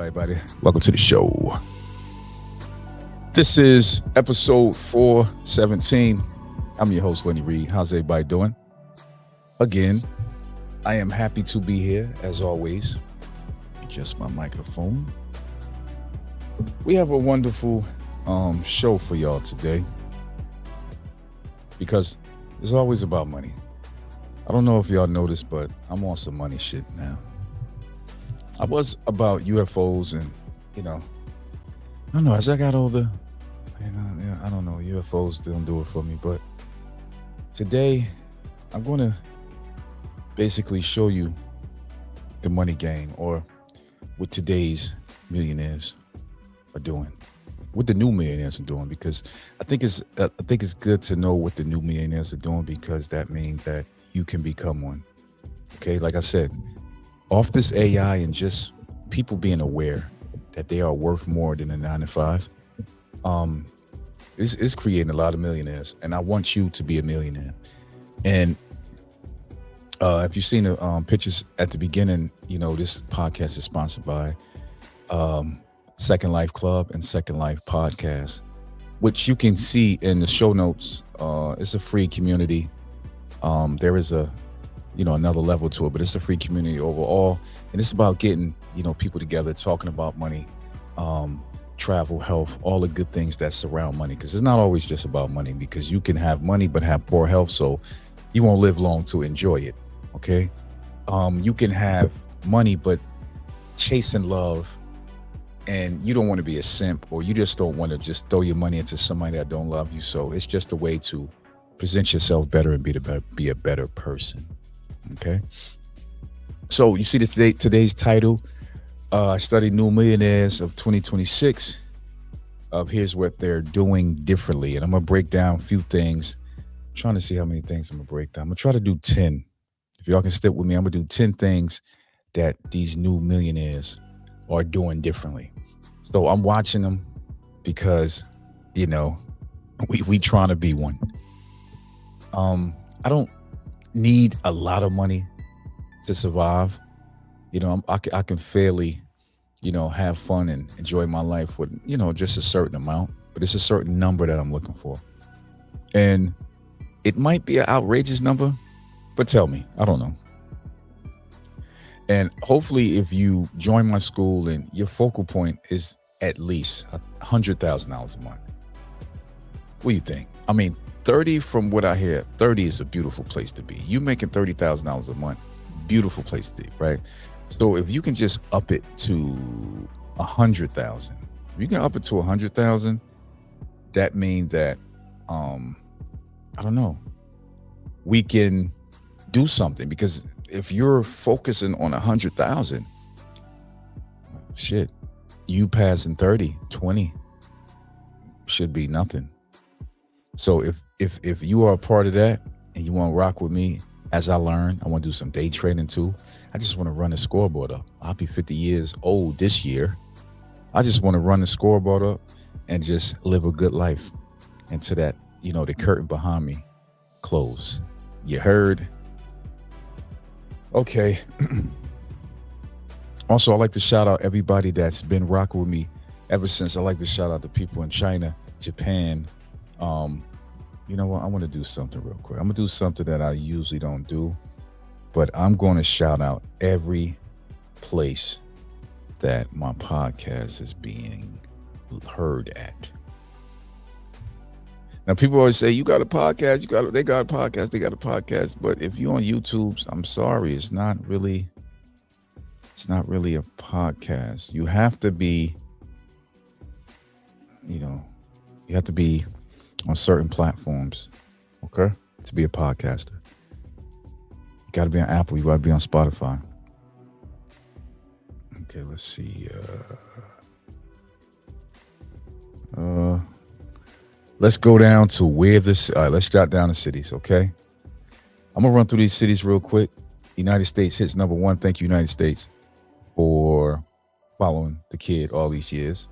everybody? Welcome to the show. This is episode 417. I'm your host, Lenny Reed. How's everybody doing? Again, I am happy to be here, as always. Adjust my microphone. We have a wonderful show for y'all today because it's always about money. I don't know if y'all noticed, but I'm on some money shit now. I was about UFOs and, I don't know, as I got older, I don't know, UFOs don't do it for me, but today I'm going to basically show you the money game, or what today's millionaires are doing, what the new millionaires are doing, because I think it's good to know what the new millionaires are doing, because that means that you can become one. Okay, like I said, off this AI and just people being aware that they are worth more than a 9 to 5, it's creating a lot of millionaires, and I want you to be a millionaire. And if you've seen the pictures at the beginning, this podcast is sponsored by Second Life Club and Second Life Podcast, which you can see in the show notes. It's a free community. There is another level to it, but it's a free community overall, and it's about getting people together, talking about money, travel, health, all the good things that surround money, because it's not always just about money, because you can have money but have poor health, so you won't live long to enjoy it. Okay, you can have money but chasing love, and you don't want to be a simp, or you just don't want to just throw your money into somebody that don't love you. So it's just a way to present yourself better and be a better person. Okay, so you see today's title. I studied new millionaires of 2026. Here's what they're doing differently, and I'm gonna break down a few things. I'm trying to see how many things I'm gonna break down. I'm gonna try to do 10. If y'all can stick with me, I'm gonna do 10 things that these new millionaires are doing differently. So I'm watching them because we trying to be one. I don't need a lot of money to survive. I can fairly, have fun and enjoy my life with, just a certain amount, but it's a certain number that I'm looking for. And it might be an outrageous number, but tell me, I don't know. And hopefully if you join my school and your focal point is at least $100,000 a month, what do you think? I mean, 30, from what I hear, 30 is a beautiful place to be. You making $30,000 a month, beautiful place to be, right? So if you can just up it to 100,000, if you can up it to 100,000, that means that, I don't know, we can do something. Because if you're focusing on 100,000, shit, you passing 30, 20 should be nothing. So if you are a part of that and you want to rock with me as I learn, I want to do some day trading too. I just want to run the scoreboard up. I'll be 50 years old this year. I just want to run the scoreboard up and just live a good life until that, the curtain behind me close. You heard? Okay. Also, I'd like to shout out everybody that's been rocking with me ever since. I'd like to shout out the people in China, Japan. You know what? I want to do something real quick. I'm going to do something that I usually don't do, but I'm going to shout out every place that my podcast is being heard at. Now, people always say, you got a podcast, they got a podcast. But if you're on YouTube, I'm sorry, it's not really a podcast. You have to be, you have to be on certain platforms, okay, to be a podcaster. You got to be on Apple. You got to be on Spotify. Okay, let's see. Let's go down to where this. All right, let's jot down the cities, okay? I'm gonna run through these cities real quick. United States hits number 1. Thank you, United States, for following the kid all these years,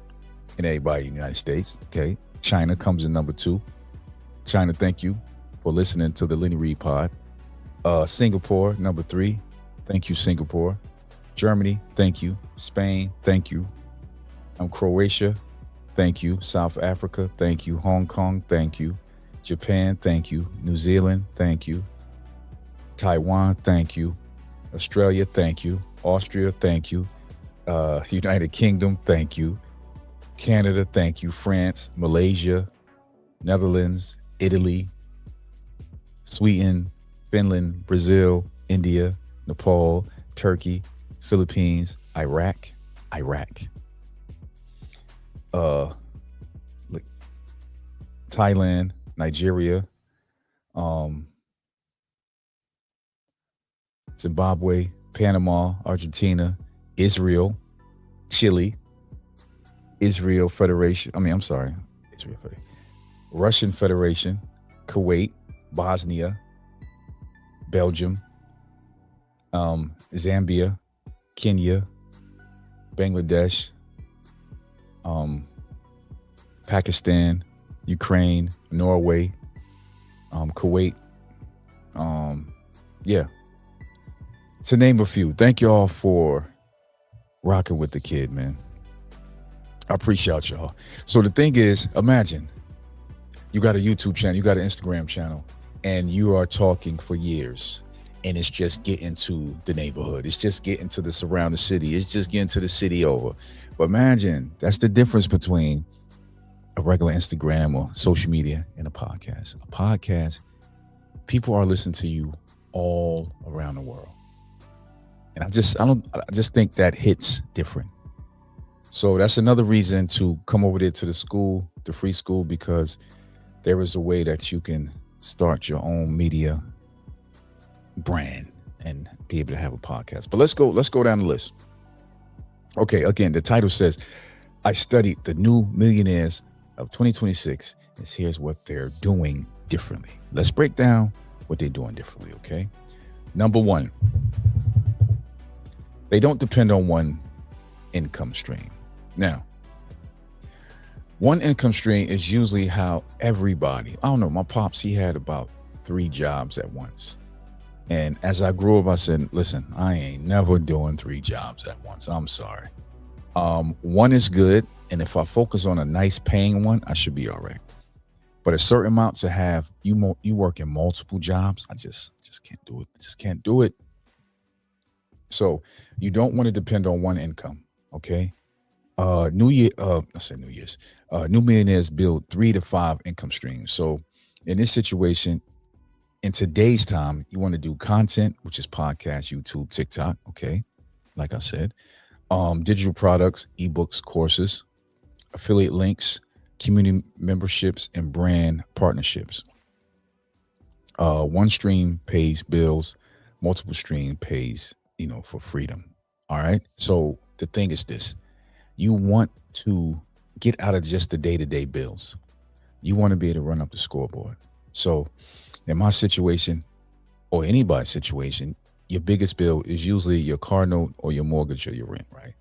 and everybody in the United States. Okay, China comes in number 2. China, thank you for listening to the Lenny Reed Pod. Singapore, number 3. Thank you, Singapore. Germany, thank you. Spain, thank you. Croatia, thank you. South Africa, thank you. Hong Kong, thank you. Japan, thank you. New Zealand, thank you. Taiwan, thank you. Australia, thank you. Austria, thank you. United Kingdom, thank you. Canada, thank you. France, Malaysia, Netherlands, Italy, Sweden, Finland, Brazil, India, Nepal, Turkey, Philippines, Iraq, uh, Thailand, Nigeria, um, Zimbabwe, Panama, Argentina, Israel, Chile, Israel Federation. I'm sorry, Israel Federation, Russian Federation, Kuwait, Bosnia, Belgium, Zambia, Kenya, Bangladesh, Pakistan, Ukraine, Norway, Kuwait. Yeah, to name a few. Thank y'all for rocking with the kid, man. I appreciate y'all. So the thing is, imagine you got a YouTube channel, you got an Instagram channel, and you are talking for years, and it's just getting to the neighborhood. It's just getting to the surrounding city. It's just getting to the city over. But imagine that's the difference between a regular Instagram or social media and a podcast. A podcast, people are listening to you all around the world. And I just think that hits different. So that's another reason to come over there to the school, the free school, because there is a way that you can start your own media brand and be able to have a podcast. But let's go down the list. Okay, again, the title says, I studied the new millionaires of 2026, and here's what they're doing differently. Let's break down what they're doing differently, okay? Number one, they don't depend on one income stream. Now, one income stream is usually how everybody, I don't know, my pops, he had about 3 jobs at once. And as I grew up, I said, listen, I ain't never doing 3 jobs at once. I'm sorry. One is good. And if I focus on a nice paying one, I should be all right. But a certain amount to have, you work in multiple jobs, I just can't do it. I just can't do it. So you don't want to depend on one income, okay? New millionaires build 3 to 5 income streams. So in this situation, in today's time, you want to do content, which is podcast, YouTube, TikTok, okay? Like I said, digital products, ebooks, courses, affiliate links, community memberships, and brand partnerships. One stream pays bills, multiple stream pays, for freedom. All right. So the thing is this, you want to get out of just the day-to-day bills. You want to be able to run up the scoreboard. So in my situation or anybody's situation, your biggest bill is usually your car note or your mortgage or your rent, right?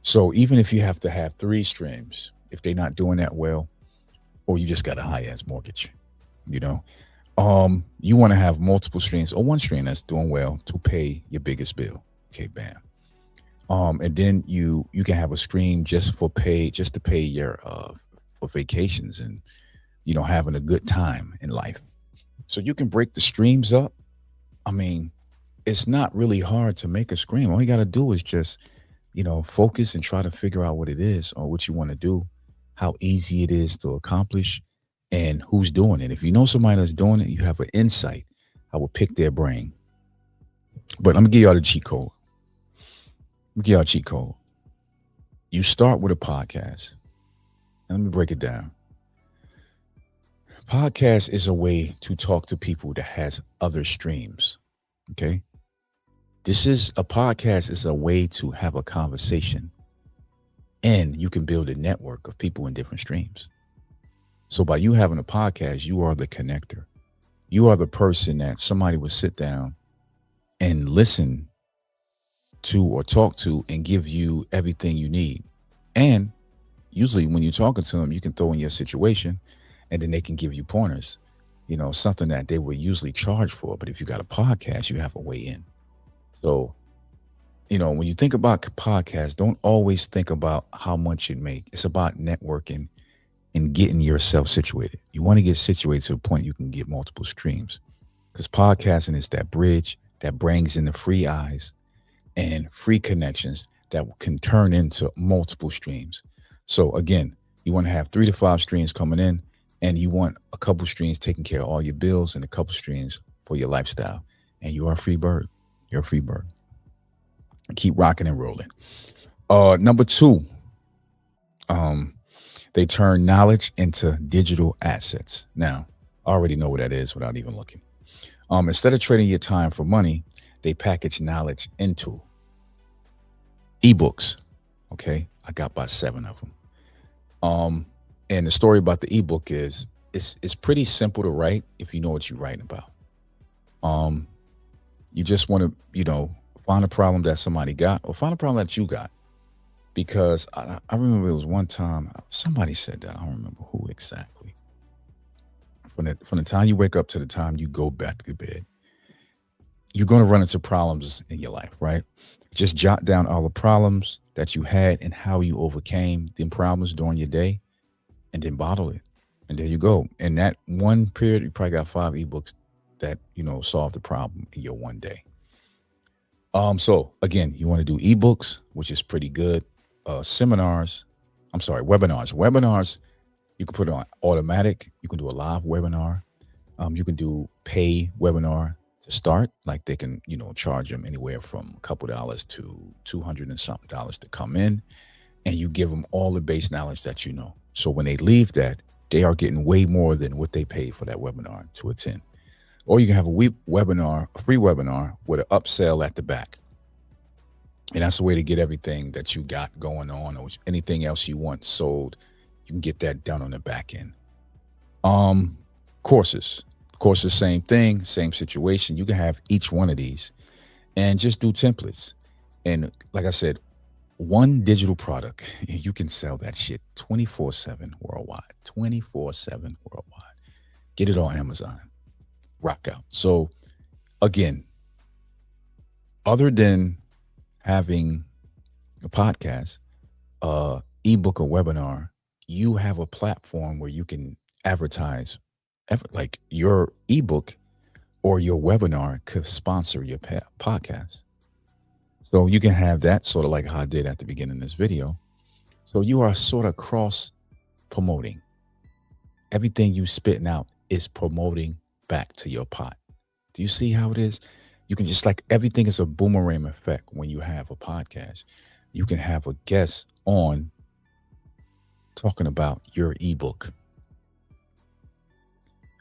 So even if you have to have 3 streams, if they're not doing that well, or you just got a high-ass mortgage, you want to have multiple streams or one stream that's doing well to pay your biggest bill. Okay, bam. And then you can have a stream just to pay your for vacations and having a good time in life. So you can break the streams up. I mean, it's not really hard to make a stream. All you got to do is just focus and try to figure out what it is or what you want to do, how easy it is to accomplish, and who's doing it. If you know somebody that's doing it, you have an insight. I will pick their brain. But I'm going to give y'all the cheat code. You start with a podcast. And let me break it down. Podcast is a way to talk to people that has other streams. Okay? A podcast is a way to have a conversation. And you can build a network of people in different streams. So by you having a podcast, you are the connector. You are the person that somebody would sit down and listen to or talk to and give you everything you need. And usually when you're talking to them, you can throw in your situation and then they can give you pointers, something that they would usually charge for. But if you got a podcast, you have a way in. So when you think about podcasts, don't always think about how much you make. It's about networking and getting yourself situated. You want to get situated to the point you can get multiple streams, because podcasting is that bridge that brings in the free eyes and free connections that can turn into multiple streams. So again, you want to have 3 to 5 streams coming in, and you want a couple streams taking care of all your bills and a couple streams for your lifestyle. And you are a free bird. You're a free bird. Keep rocking and rolling. Number 2, they turn knowledge into digital assets. Now, I already know what that is without even looking. Instead of trading your time for money, they package knowledge into ebooks. Okay, I got about 7 of them. And the story about the ebook is it's pretty simple to write if you know what you're writing about. You just want to find a problem that somebody got, or find a problem that you got. Because I remember it was one time somebody said that, I don't remember who exactly. From the time you wake up to the time you go back to bed, you're going to run into problems in your life, right? Just jot down all the problems that you had and how you overcame them problems during your day, and then bottle it. And there you go. In that one period, you probably got 5 ebooks that, solve the problem in your one day. So again, you want to do ebooks, which is pretty good. Webinars. Webinars, you can put on automatic. You can do a live webinar. You can do pay webinar to start. Like they can, charge them anywhere from a couple dollars to $200 and something to come in, and you give them all the base knowledge that you know. So when they leave that, they are getting way more than what they paid for that webinar to attend. Or you can have a free webinar with an upsell at the back. And that's a way to get everything that you got going on, or anything else you want sold. You can get that done on the back end. Courses, same thing, same situation. You can have each one of these and just do templates. And like I said, one digital product, you can sell that shit 24/7 worldwide. 24/7 worldwide. Get it on Amazon. Rock out. So again, other than having a podcast, ebook, or webinar, you have a platform where you can advertise. Like your ebook or your webinar could sponsor your podcast. So you can have that, sort of like how I did at the beginning of this video. So you are sort of cross promoting. Everything you spitting out is promoting back to your pot. Do you see how it is? You can just, like, everything is a boomerang effect. When you have a podcast, you can have a guest on talking about your ebook.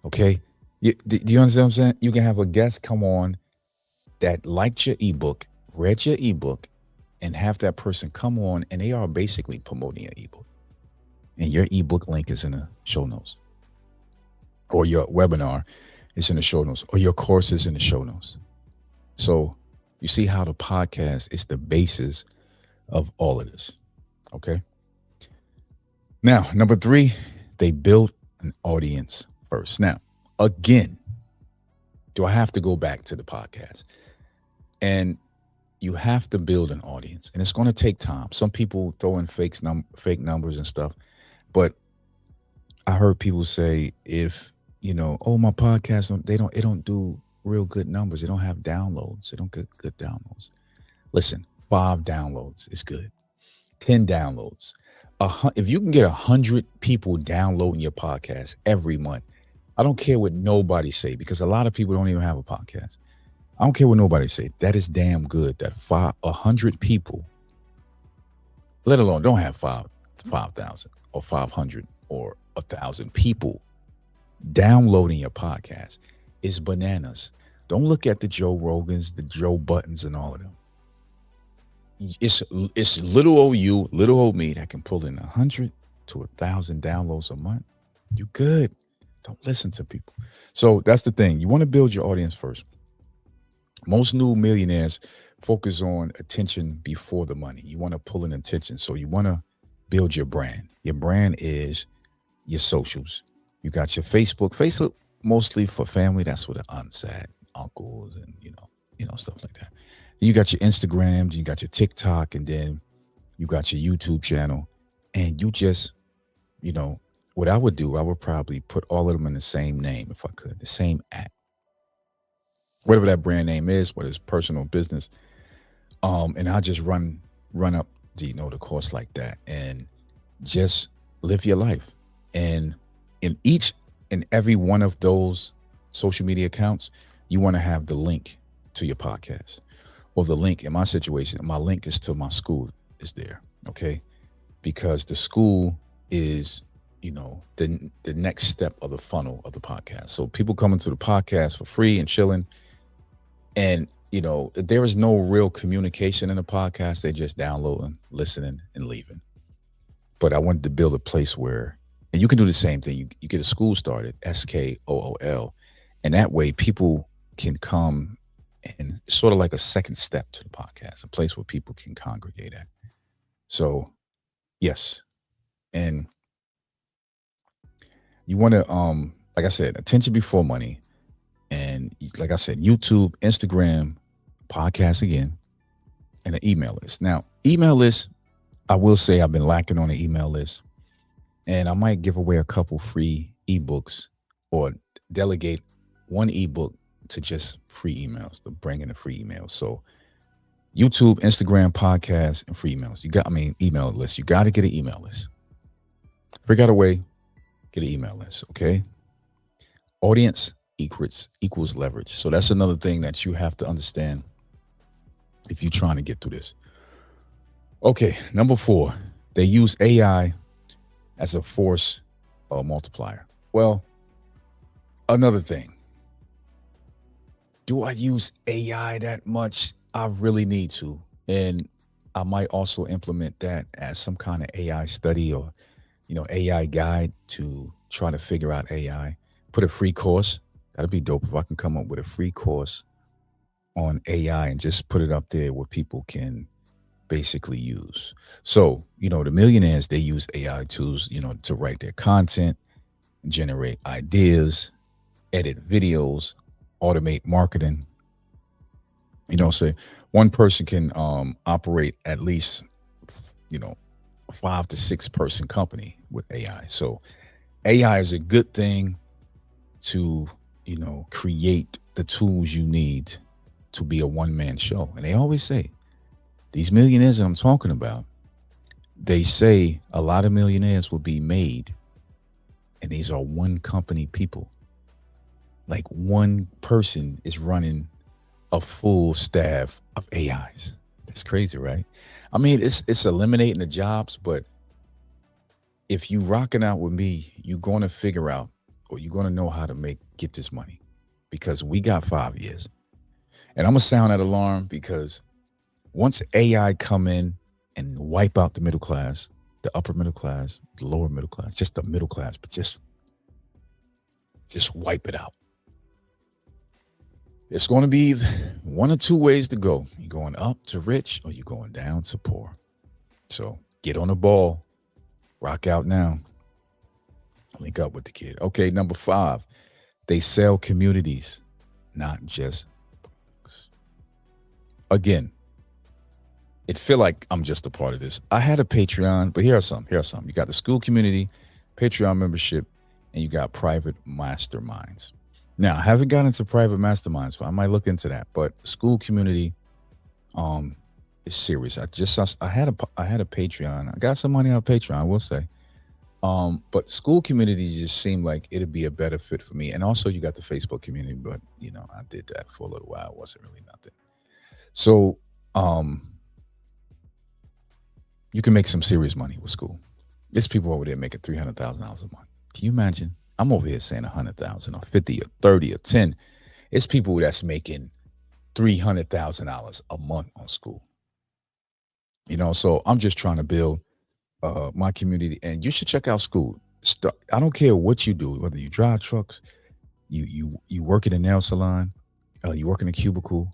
Okay. Do you understand what I'm saying? You can have a guest come on that liked your ebook, read your ebook, and have that person come on, and they are basically promoting your ebook. And your ebook link is in the show notes, or your webinar is in the show notes, or your course is in the show notes. So you see how the podcast is the basis of all of this. Okay. Now, number 3, they build an audience first. Now, again, do I have to go back to the podcast? And you have to build an audience, and it's going to take time. Some people throw in fake numbers and stuff, but I heard people say, if my podcast, it don't do real good numbers. They don't have downloads. They don't get good downloads. Listen, 5 downloads is good. 10 downloads. If you can get 100 people downloading your podcast every month, I don't care what nobody say, because a lot of people don't even have a podcast. I don't care what nobody say. That is damn good. That 100 people, let alone don't have 5,000 or 500 or 1,000 people downloading your podcast, is bananas. Don't look at the Joe Rogans, the Joe Buttons, and all of them. It's little old you, little old me that can pull in 100 to 1,000 downloads a month. You good. Don't listen to people. So that's the thing. You want to build your audience first. Most new millionaires focus on attention before the money. You want to pull in attention. So you want to build your brand. Your brand is your socials. You got your Facebook mostly for family. That's for the unsad uncles and, stuff like that. You got your Instagrams, you got your TikTok, and then you got your YouTube channel. And you just, you know, what I would do, I would probably put all of them in the same name if I could, the same app, whatever that brand name is, whether it's personal business. And I just run up the course like that and just live your life. And in each and every one of those social media accounts, you want to have the link to your podcast, or the link. In my situation, my link is to my school is there. Okay. Because the school is, the next step of the funnel of the podcast. So people coming to the podcast for free and chilling. And, there is no real communication in the podcast. They just downloading, listening, and leaving. But I wanted to build a place where, and you can do the same thing. You get a school started, SKOOL. And that way people can come, and it's sort of like a second step to the podcast, a place where people can congregate at. So, yes. And you want to, like I said, attention before money. And like I said, YouTube, Instagram, podcast again, and an email list. Now, email list, I will say I've been lacking on the email list. And I might give away a couple free ebooks, or delegate one ebook to just free emails, to bring in the free emails. So YouTube, Instagram, podcast, and free emails. Email list. You got to get an email list. Figure out a way, get an email list, okay? Audience equals leverage. So that's another thing that you have to understand if you're trying to get through this. Okay, number 4, they use AI as a force multiplier. Well, another thing. Do I use AI that much? I really need to. And I might also implement that as some kind of AI study, or, AI guide to try to figure out AI. Put a free course. That'd be dope if I can come up with a free course on AI and just put it up there where people can basically use. So, the millionaires, they use AI tools, to write their content, generate ideas, edit videos, automate marketing. So one person can operate at least, a 5 to 6 person company with AI. So AI is a good thing to, create the tools you need to be a one-man show. And they always say, these millionaires that I'm talking about, they say a lot of millionaires will be made, and these are one company people. Like one person is running a full staff of AIs. That's crazy, right? I mean, it's eliminating the jobs, but if you rocking out with me, you're going to figure out, or you're going to know how to get this money, because we got 5 years. And I'm going to sound that alarm, because once AI come in and wipe out the middle class, the upper middle class, the lower middle class, just the middle class, but just wipe it out. It's going to be one or two ways to go. You're going up to rich, or you're going down to poor. So get on the ball, rock out now. Link up with the kid. Okay, number 5, they sell communities, not just products. Again, it feel like I'm just a part of this. I had a Patreon, but here are some. You got the school community, Patreon membership, and you got private masterminds. Now, I haven't gotten into private masterminds, so I might look into that. But school community is serious. I had a Patreon. I got some money on Patreon, I will say. But school community just seemed like it'd be a better fit for me. And also you got the Facebook community, but I did that for a little while. It wasn't really nothing. So you can make some serious money with school. There's people over there making $300,000 a month. Can you imagine? I'm over here saying 100,000 or 50 or 30 or 10. It's people that's making $300,000 a month on school. So I'm just trying to build my community, and you should check out school. I don't care what you do, whether you drive trucks, you work in a nail salon, you work in a cubicle.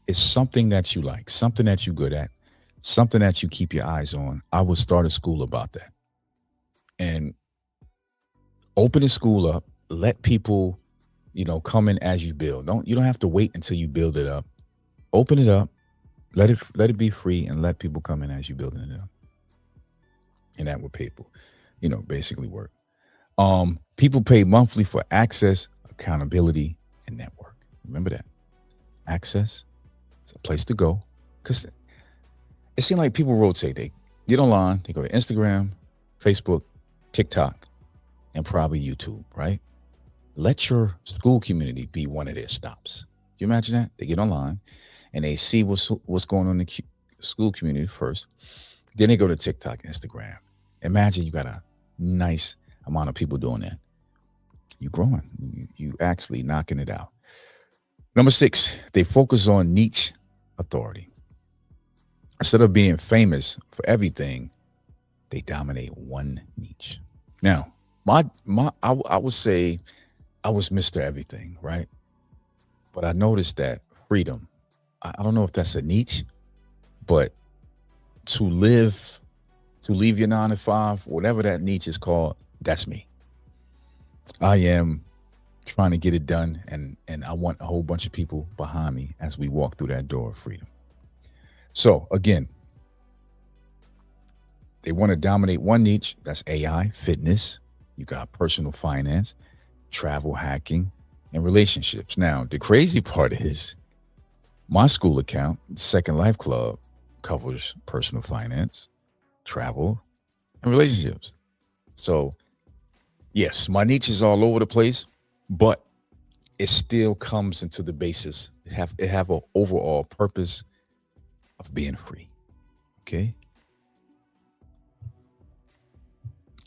It's something that you like, something that you're good at, something that you keep your eyes on. I would start a school about that. And open the school up, let people, come in as you build. You don't have to wait until you build it up. Open it up, Let it be free and let people come in as you building it up. And that would people, basically work. People pay monthly for access, accountability, and network. Remember that. Access, it's a place to go. Because it seems like people rotate. They get online, they go to Instagram, Facebook, TikTok, and probably YouTube, right? Let your school community be one of their stops. Do you imagine that? They get online and they see what's going on in the school community first. Then they go to TikTok, Instagram. Imagine you got a nice amount of people doing that. You're growing. You actually knocking it out. Number 6, they focus on niche authority. Instead of being famous for everything, they dominate one niche. Now, I would say I was Mr. Everything, right? But I noticed that freedom. I don't know if that's a niche, but to leave your 9 to 5, whatever that niche is called, that's me. I am trying to get it done, and I want a whole bunch of people behind me as we walk through that door of freedom. So again, they want to dominate one niche. That's AI, fitness. You got personal finance, travel hacking, and relationships. Now, the crazy part is my school account, Second Life Club, covers personal finance, travel, and relationships. So, yes, my niche is all over the place, but it still comes into the basis. It have an overall purpose of being free. Okay.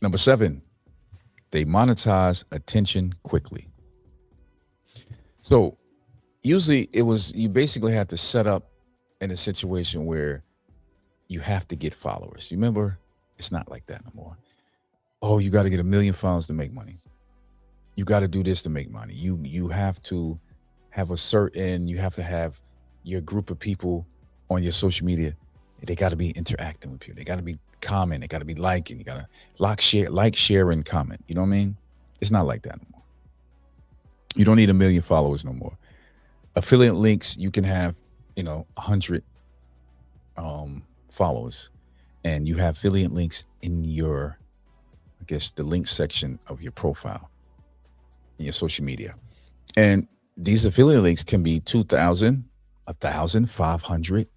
Number 7, they monetize attention quickly. So usually you basically have to set up in a situation where you have to get followers. You remember, it's not like that no more. Oh, you got to get 1 million followers to make money. You got to do this to make money. You have to have you have to have your group of people on your social media. They got to be interacting with you. They got to be commenting. They got to be liking. You got to like, share, and comment. You know what I mean? It's not like that no more. You don't need 1 million followers no more. Affiliate links, you can have, 100 followers, and you have affiliate links in your, the link section of your profile in your social media. And these affiliate links can be 2,000, 1,000, 500,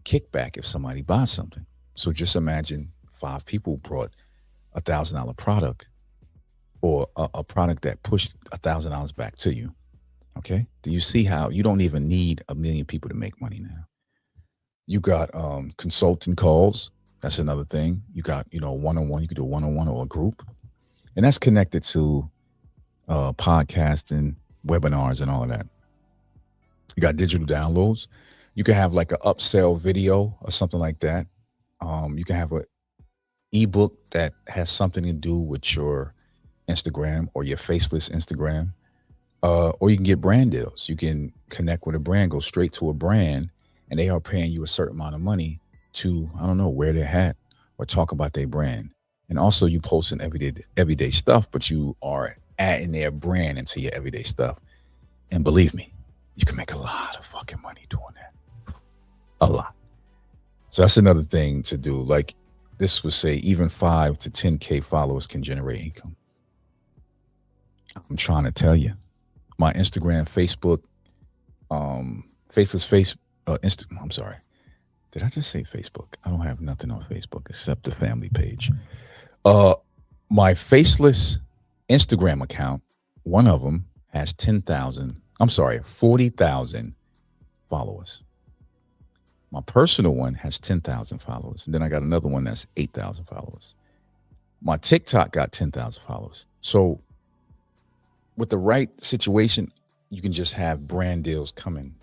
kickback if somebody buys something. So just imagine 5 people brought $1,000 product, or a product that pushed $1,000 back to you. Okay. Do you see how you don't even need 1 million people to make money now? You got consulting calls. That's another thing. You got, one-on-one. You could do one-on-one or a group. And that's connected to podcasting, webinars, and all of that. You got digital downloads. You can have like an upsell video or something like that. You can have an ebook that has something to do with your Instagram or your faceless Instagram. Or you can get brand deals. You can connect with a brand, go straight to a brand, and they are paying you a certain amount of money to, wear their hat or talk about their brand. And also you posting everyday stuff, but you are adding their brand into your everyday stuff. And believe me, you can make a lot of fucking money doing that. A lot. So that's another thing to do. Like this would say even 5 to 10K followers can generate income. I'm trying to tell you. My Instagram, Facebook, faceless face, I'm sorry. Did I just say Facebook? I don't have nothing on Facebook except the family page. My faceless Instagram account, one of them has 40,000 followers. My personal one has 10,000 followers. And then I got another one that's 8,000 followers. My TikTok got 10,000 followers. So with the right situation, you can just have brand deals coming.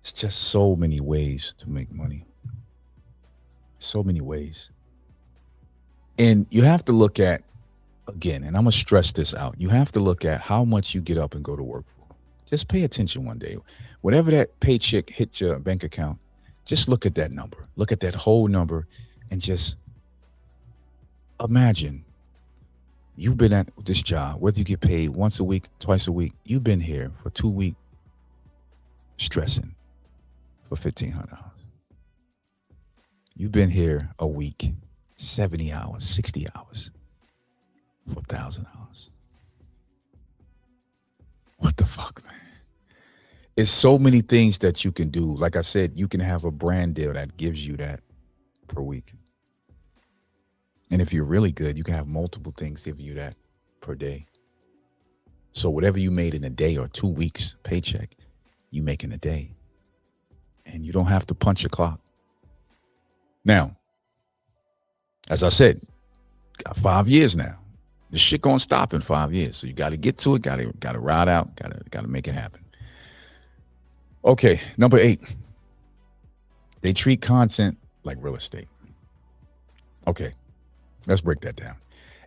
It's just so many ways to make money. So many ways. And you have to look at, again, and I'm going to stress this out. You have to look at how much you get up and go to work for. Just pay attention one day. Whenever that paycheck hits your bank account, just look at that number. Look at that whole number and just imagine you've been at this job, whether you get paid once a week, twice a week, you've been here for 2 weeks stressing, for $1,500. You've been here a week, 70 hours, 60 hours for $1,000. What the fuck, man? It's so many things that you can do. Like I said, you can have a brand deal that gives you that per week. And if you're really good, you can have multiple things give you that per day. So whatever you made in a day or 2 weeks paycheck, you make in a day. And you don't have to punch a clock. Now, as I said, got 5 years now. This shit gonna stop in 5 years. So you gotta get to it, gotta ride out, gotta make it happen. Okay, number 8. They treat content like real estate. Okay, let's break that down.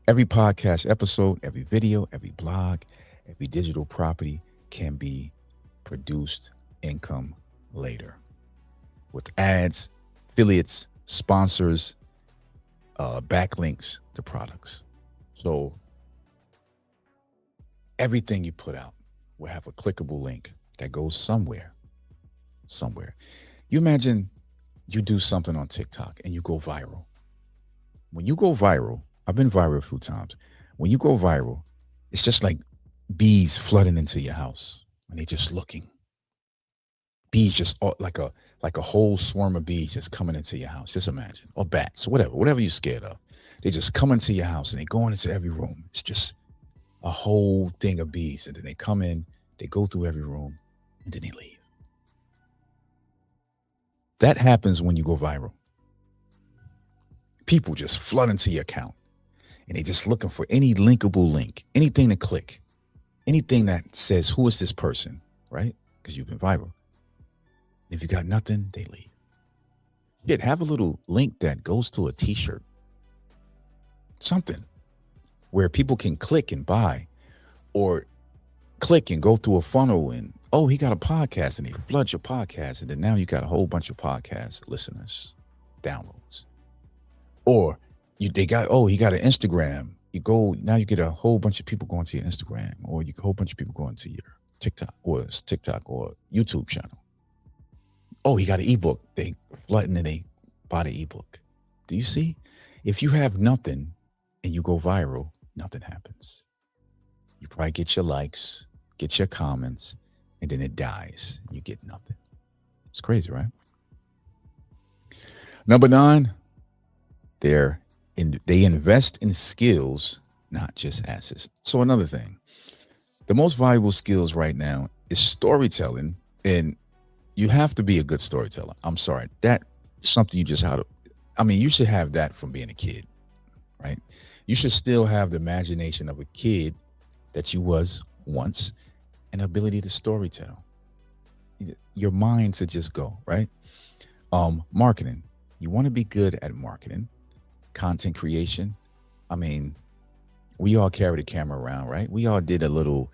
Every podcast episode, every video, every blog, every digital property can be produced income later with ads, affiliates, sponsors, backlinks to products. So everything you put out will have a clickable link that goes somewhere. You imagine you do something on TikTok and you go viral. When you go viral, I've been viral a few times. When you go viral, it's just like bees flooding into your house and they're just looking. Bees just like a whole swarm of bees just coming into your house. Just imagine. Or bats, whatever you're scared of. They just come into your house and they go into every room. It's just a whole thing of bees. And then they come in, they go through every room, and then they leave. That happens when you go viral. People just flood into your account and they just looking for any linkable link, anything to click, anything that says, who is this person, right? Because you've been viral. If you got nothing, they leave. Yet have a little link that goes to a t-shirt, something where people can click and buy, or click and go through a funnel and, oh, he got a podcast, and they flood your podcast. And then now you got a whole bunch of podcast listeners, downloads. Or he got an Instagram. Now you get a whole bunch of people going to your Instagram, or a whole bunch of people going to your TikTok or YouTube channel. Oh, he got an ebook. They flooding and they buy the ebook. Do you see? If you have nothing and you go viral, nothing happens. You probably get your likes, get your comments, and then it dies. You get nothing. It's crazy, right? Number 9, they invest in skills, not just assets. So another thing, the most valuable skills right now is storytelling, and you have to be a good storyteller. I'm sorry. That's something you should have that from being a kid, right? You should still have the imagination of a kid that you was once, and ability to storytell. Your mind to just go, right? Marketing. You want to be good at marketing, content creation. I mean, we all carry the camera around, right? We all did a little,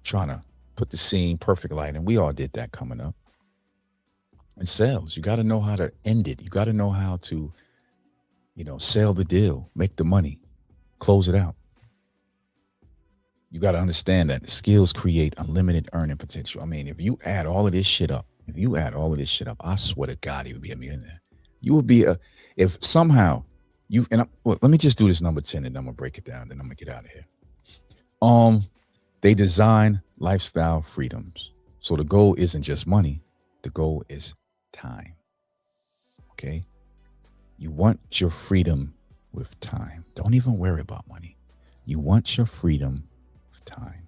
trying to put the scene, perfect lighting. We all did that coming up. And sales, you got to know how to end it. You got to know how to, sell the deal, make the money, close it out. You got to understand that skills create unlimited earning potential. I mean, if you add all of this shit up, I swear to God, you would be a millionaire. You would be if somehow let me just do this number 10 and I'm going to break it down. Then I'm going to get out of here. They design lifestyle freedoms. So the goal isn't just money. The goal is time. Okay. You want your freedom with time. Don't even worry about money. You want your freedom with time.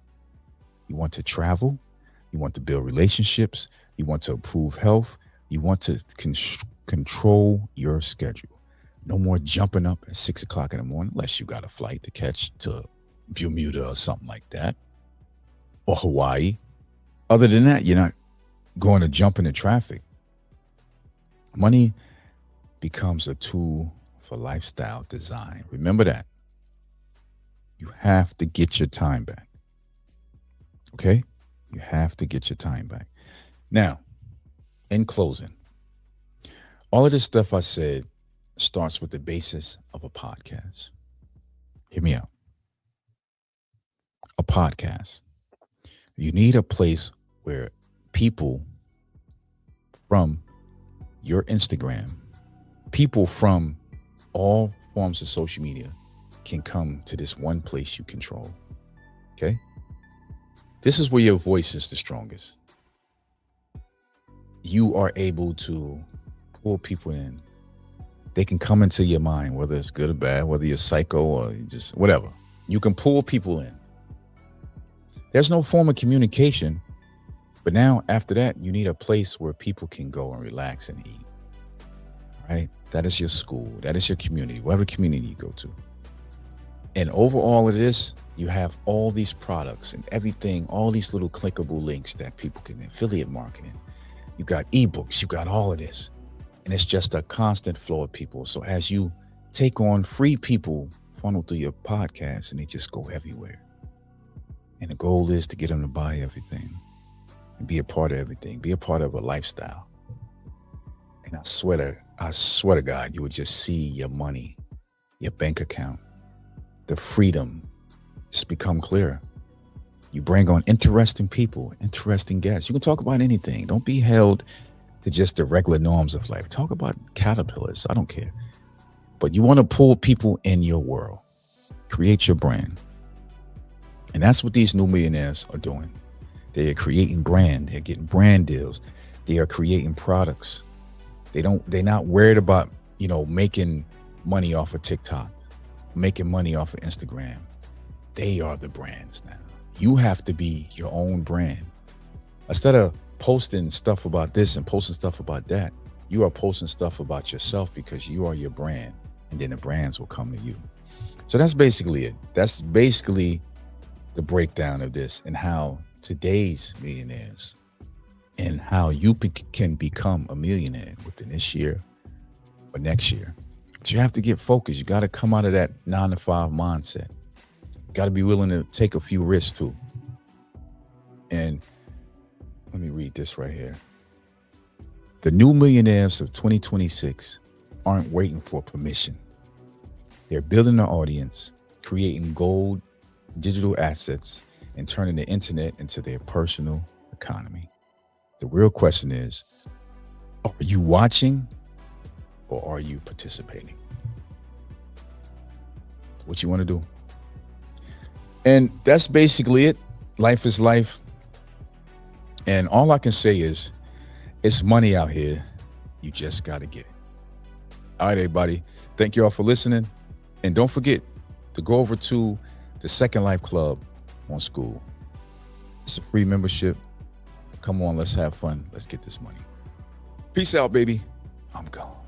You want to travel. You want to build relationships. You want to improve health. You want to control your schedule. No more jumping up at 6 o'clock in the morning, unless you got a flight to catch to Bermuda or something like that, or Hawaii. Other than that, you're not going to jump into traffic. Money becomes a tool for lifestyle design. Remember that. You have to get your time back. Okay? You have to get your time back. Now, in closing, all of this stuff I said starts with the basis of a podcast. Hear me out. A podcast. You need a place where people from your Instagram, people from all forms of social media can come to this one place you control. Okay? This is where your voice is the strongest. You are able to pull people in. They can come into your mind, whether it's good or bad, whether you're psycho or just whatever. You can pull people in. There's no form of communication, but now after that, you need a place where people can go and relax and eat. Right? That is your school. That is your community, whatever community you go to. And over all of this, you have all these products and everything, all these little clickable links that people can, affiliate marketing. You got ebooks, you got all of this. And it's just a constant flow of people. So as you take on free people, funnel through your podcast, and they just go everywhere. And the goal is to get them to buy everything and be a part of everything, be a part of a lifestyle. And I swear to God, you would just see your money, your bank account, the freedom just become clearer. You bring on interesting people, interesting guests. You can talk about anything. Don't be held to just the regular norms of life. Talk about caterpillars. I don't care. But you want to pull people in your world. Create your brand. And that's what these new millionaires are doing. They are creating brand. They're getting brand deals. They are creating products. They're not worried about, making money off of TikTok, making money off of Instagram. They are the brands now. You have to be your own brand. Instead of posting stuff about this and posting stuff about that, you are posting stuff about yourself because you are your brand, and then the brands will come to you. So that's basically it. That's basically the breakdown of this and how today's millionaires and how you can become a millionaire within this year or next year. But you have to get focused. You got to come out of that 9-to-5 mindset. You got to be willing to take a few risks too. And let me read this right here. The new millionaires of 2026 aren't waiting for permission. They're building an audience, creating gold, digital assets, and turning the internet into their personal economy. The real question is, are you watching or are you participating? What you want to do? And that's basically it. Life is life. And all I can say is, it's money out here. You just got to get it. All right, everybody. Thank you all for listening. And don't forget to go over to the Second Life Club on School. It's a free membership. Come on, let's have fun. Let's get this money. Peace out, baby. I'm gone.